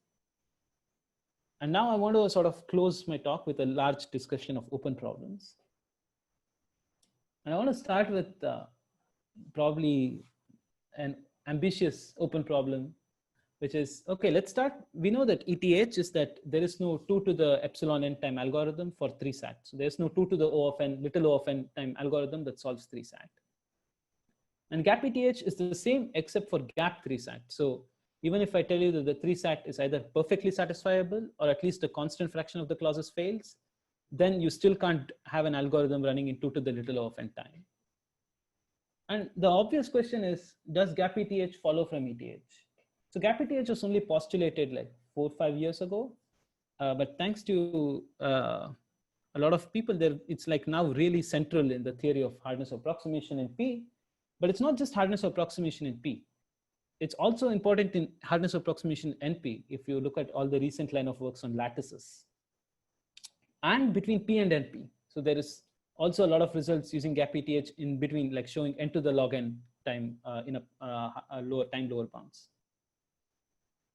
And now I want to sort of close my talk with a large discussion of open problems. And I want to start with probably an ambitious open problem, which is, okay, let's start. We know that ETH is that there is no 2 to the epsilon n time algorithm for 3SAT. So there's no 2 to the O of n, little o of n time algorithm that solves 3SAT. And gap ETH is the same except for gap 3SAT. So even if I tell you that the 3SAT is either perfectly satisfiable or at least a constant fraction of the clauses fails, then you still can't have an algorithm running in 2 to the little o of n time. And the obvious question is, does gap ETH follow from ETH? So gap ETH was only postulated like 4 or 5 years ago, but thanks to a lot of people there, it's like now really central in the theory of hardness of approximation in P, but it's not just hardness of approximation in P. It's also important in hardness of approximation NP, if you look at all the recent line of works on lattices. And between P and NP. So there is also a lot of results using gap ETH in between, like showing n to the log n time in a lower bounds.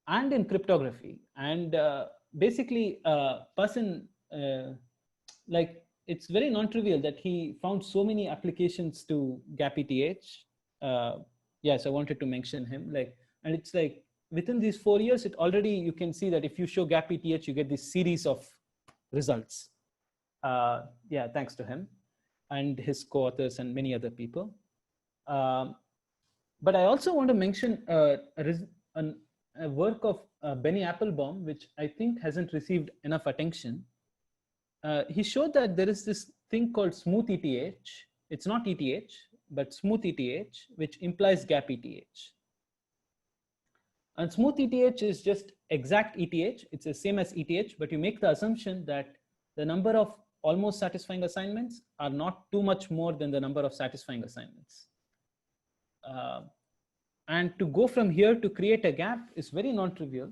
And in cryptography. And basically, person, like it's very non-trivial that he found so many applications to gap ETH. Yes, I wanted to mention him. Like, and it's like within these 4 years, it already, you can see that if you show gap ETH, you get this series of results. Yeah, thanks to him and his co-authors and many other people. But I also want to mention a work of Benny Applebaum, which I think hasn't received enough attention. He showed that there is this thing called smooth ETH. It's not ETH, but smooth ETH, which implies gap ETH. And smooth ETH is just exact ETH. It's the same as ETH, but you make the assumption that the number of almost satisfying assignments are not too much more than the number of satisfying assignments. And to go from here to create a gap is very non-trivial.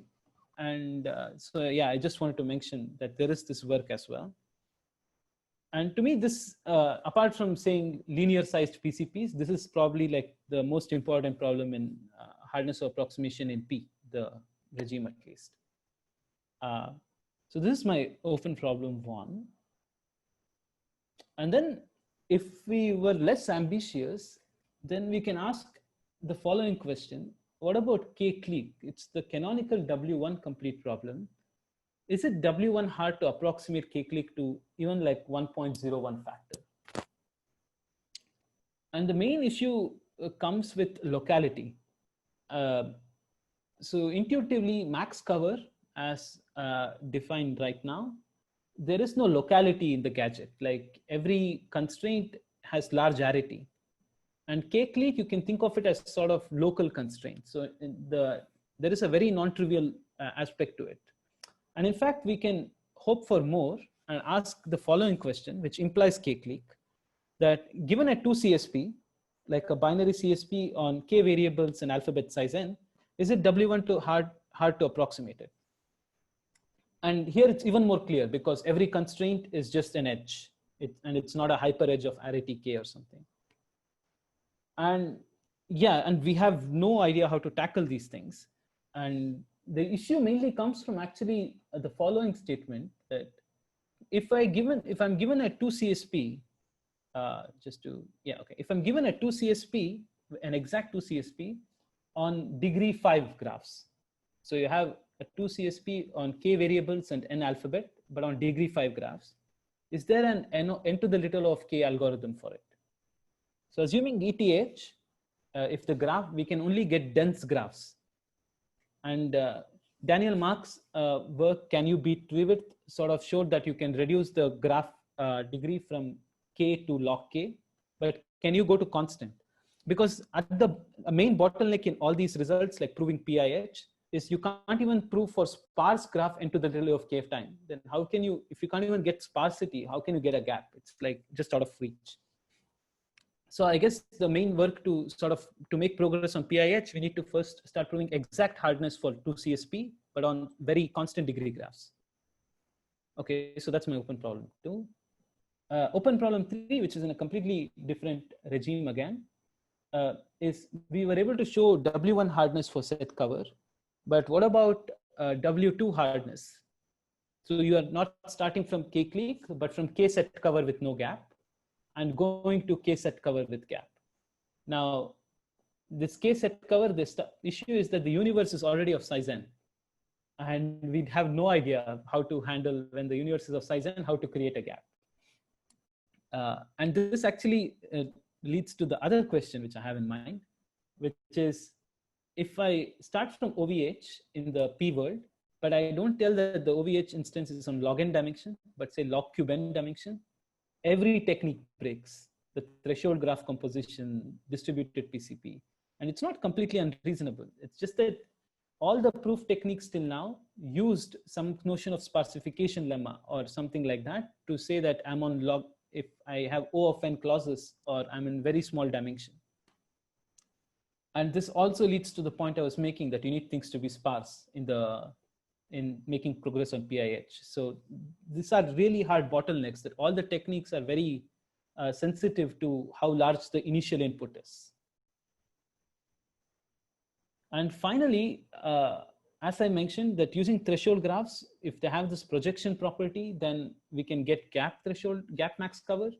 And so, yeah, I just wanted to mention that there is this work as well. And to me, this, apart from saying linear sized PCPs, this is probably like the most important problem in hardness of approximation in P, the regime at least. So this is my open problem 1. And then if we were less ambitious, then we can ask the following question. What about K-clique? It's the canonical W1 complete problem. Is it W1 hard to approximate K-clique to even like 1.01 factor? And the main issue comes with locality. So intuitively, max cover as defined right now, there is no locality in the gadget. Like every constraint has large arity. And K-clique, you can think of it as sort of local constraint. So there is a very non-trivial aspect to it. And in fact, we can hope for more and ask the following question, which implies K-clique, that given a 2 CSP, like a binary CSP on K variables and alphabet size n, is it W1 hard to approximate it? And here it's even more clear because every constraint is just an edge, and it's not a hyper edge of arity K or something. And yeah, and we have no idea how to tackle these things. And the issue mainly comes from actually the following statement that if I'm given a 2 CSP, if I'm given a 2 CSP, an exact 2 CSP on degree 5 graphs. So you have a 2 CSP on K variables and n alphabet, but on degree 5 graphs. Is there an n to the little of K algorithm for it? So assuming ETH, if the graph, we can only get dense graphs. And Daniel Mark's work, Can You Beat Treewidth, sort of showed that you can reduce the graph degree from K to log K, but can you go to constant? Because at the main bottleneck in all these results, like proving PIH, is you can't even prove for sparse graph into the delay of kf time. Then how can you, if you can't even get sparsity, how can you get a gap? It's like just out of reach. So I guess the main work to sort of to make progress on PIH, we need to first start proving exact hardness for 2CSP, but on very constant degree graphs. Okay, so that's my open problem 2. Open problem 3, which is in a completely different regime again, is we were able to show W1 hardness for set cover, but what about W2 hardness? So you are not starting from K-clique, but from K set cover with no gap and going to K set cover with gap. Now, this K set cover, this issue is that the universe is already of size n. And we have no idea how to handle when the universe is of size n, how to create a gap. And this actually leads to the other question which I have in mind, which is if I start from OVH in the P world, but I don't tell that the OVH instance is on log n dimension, but say log cube n dimension, every technique breaks. The threshold graph composition, distributed PCP. And it's not completely unreasonable. It's just that all the proof techniques till now used some notion of sparsification lemma or something like that to say that I'm on log, if I have O of n clauses or I'm in very small dimension. And this also leads to the point I was making that you need things to be sparse in making progress on PIH. So these are really hard bottlenecks that all the techniques are very sensitive to how large the initial input is. And finally, as I mentioned, that using threshold graphs, if they have this projection property, then we can get gap threshold, gap max cover.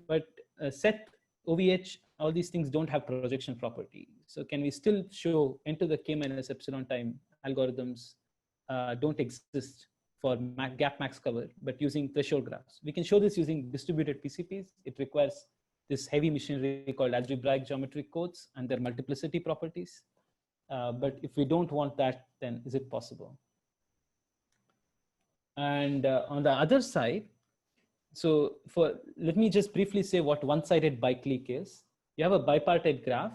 But set, OVH, all these things don't have projection property. So can we still show n to the k minus epsilon time algorithms don't exist for gap max cover, but using threshold graphs? We can show this using distributed PCPs. It requires this heavy machinery called algebraic geometric codes and their multiplicity properties. But if we don't want that, then is it possible? And on the other side, so let me just briefly say what one-sided biclique is. You have a bipartite graph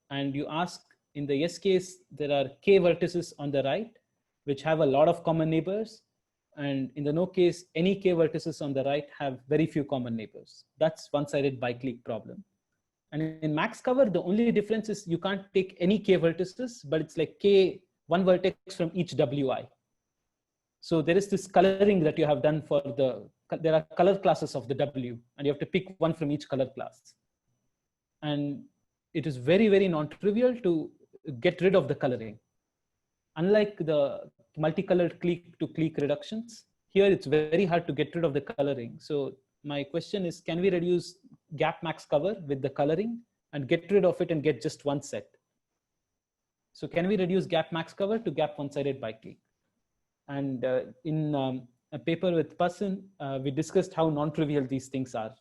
and you ask, in the S case, there are k vertices on the right, which have a lot of common neighbors. And in the no case, any k vertices on the right have very few common neighbors. That's one-sided biclique problem. And in max cover, the only difference is you can't take any k vertices, but it's like k, one vertex from each wi. So there is this coloring that you have done for there are color classes of the W, and you have to pick one from each color class. And it is very, very non-trivial to get rid of the coloring. Unlike the multicolored clique to clique reductions, here it's very hard to get rid of the coloring. So my question is, can we reduce gap max cover with the coloring and get rid of it and get just one set? So can we reduce gap max cover to gap one-sided biclique? And in a paper with Passan, we discussed how non-trivial these things are,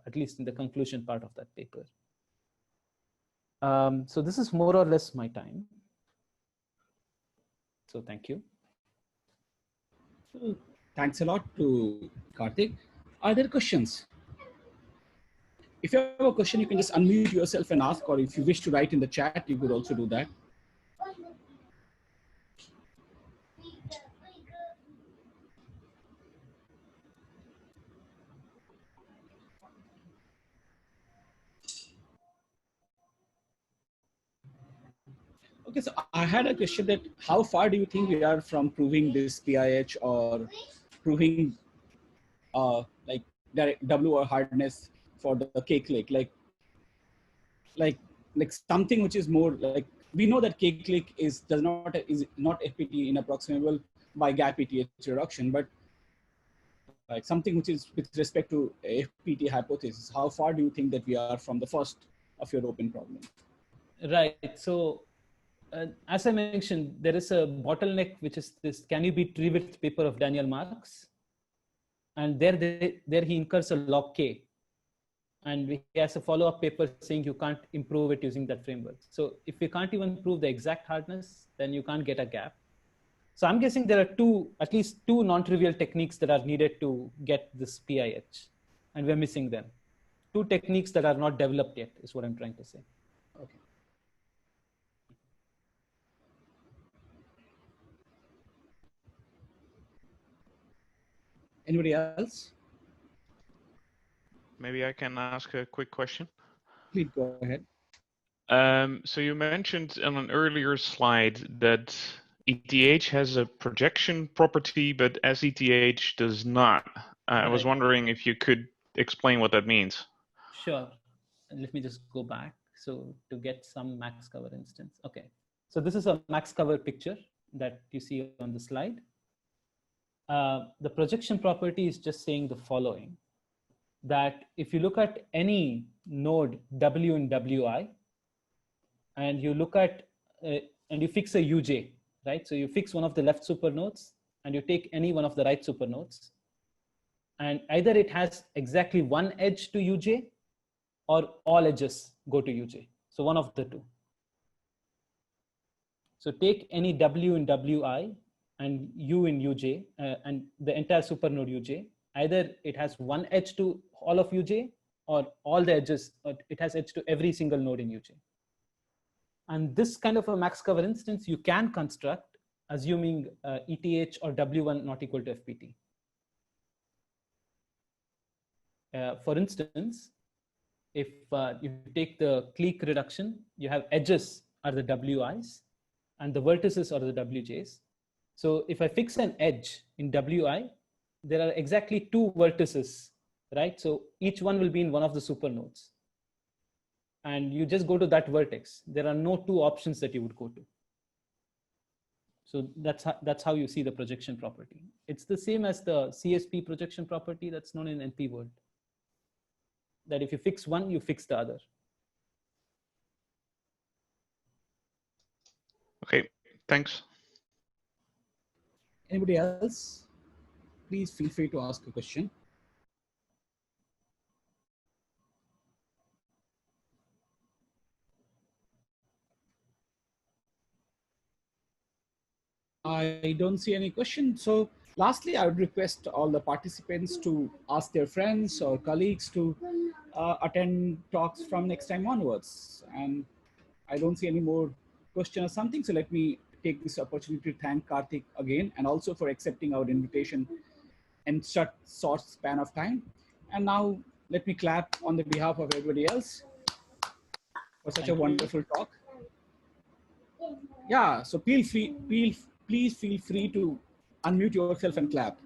at least in the conclusion part of that paper. So this is more or less my time. So thank you. Thanks a lot to Karthik. Are there questions? If you have a question, you can just unmute yourself and ask, or if you wish to write in the chat, you could also do that. Okay, so I had a question that how far do you think we are from proving this PIH or proving like direct W or hardness for the K-clique? Like something which is more like, we know that K-clique is not FPT inapproximable by gap ETH reduction, but like something which is with respect to FPT hypothesis, how far do you think that we are from the first of your open problem? Right. So as I mentioned, there is a bottleneck, which is this can you beat Treewidth paper of Daniel Marks? And there he incurs a log K. And he has a follow-up paper saying you can't improve it using that framework. So if you can't even prove the exact hardness, then you can't get a gap. So I'm guessing there are at least two non-trivial techniques that are needed to get this PIH, and we're missing them. Two techniques that are not developed yet is what I'm trying to say. Okay. Anybody else? Maybe I can ask a quick question. Please go ahead. So you mentioned on an earlier slide that ETH has a projection property, but SETH does not. I was wondering if you could explain what that means. Sure. Let me just go back. So to get some max cover instance. Okay. So this is a max cover picture that you see on the slide. The projection property is just saying the following, that if you look at any node W in WI, and you look at, and you fix a UJ, right? So you fix one of the left supernodes and you take any one of the right supernodes, and either it has exactly one edge to UJ or all edges go to UJ. So one of the two. So take any W in WI and U in UJ and the entire supernode UJ. Either it has one edge to all of UJ or all the edges, or it has edge to every single node in UJ. And this kind of a max cover instance you can construct assuming ETH or W1 not equal to FPT. For instance, if you take the clique reduction, you have edges are the WIs and the vertices are the WJs. So if I fix an edge in WI, there are exactly two vertices, right? So each one will be in one of the supernodes. And you just go to that vertex. There are no two options that you would go to. So that's how you see the projection property. It's the same as the CSP projection property that's known in NP world. That if you fix one, you fix the other. Okay, thanks. Anybody else? Please feel free to ask a question. I don't see any questions. So lastly, I would request all the participants to ask their friends or colleagues to attend talks from next time onwards. And I don't see any more questions or something. So let me take this opportunity to thank Karthik again, and also for accepting our invitation in such short span of time. And now let me clap on the behalf of everybody else for such a wonderful talk. Yeah, so please feel free to unmute yourself and clap.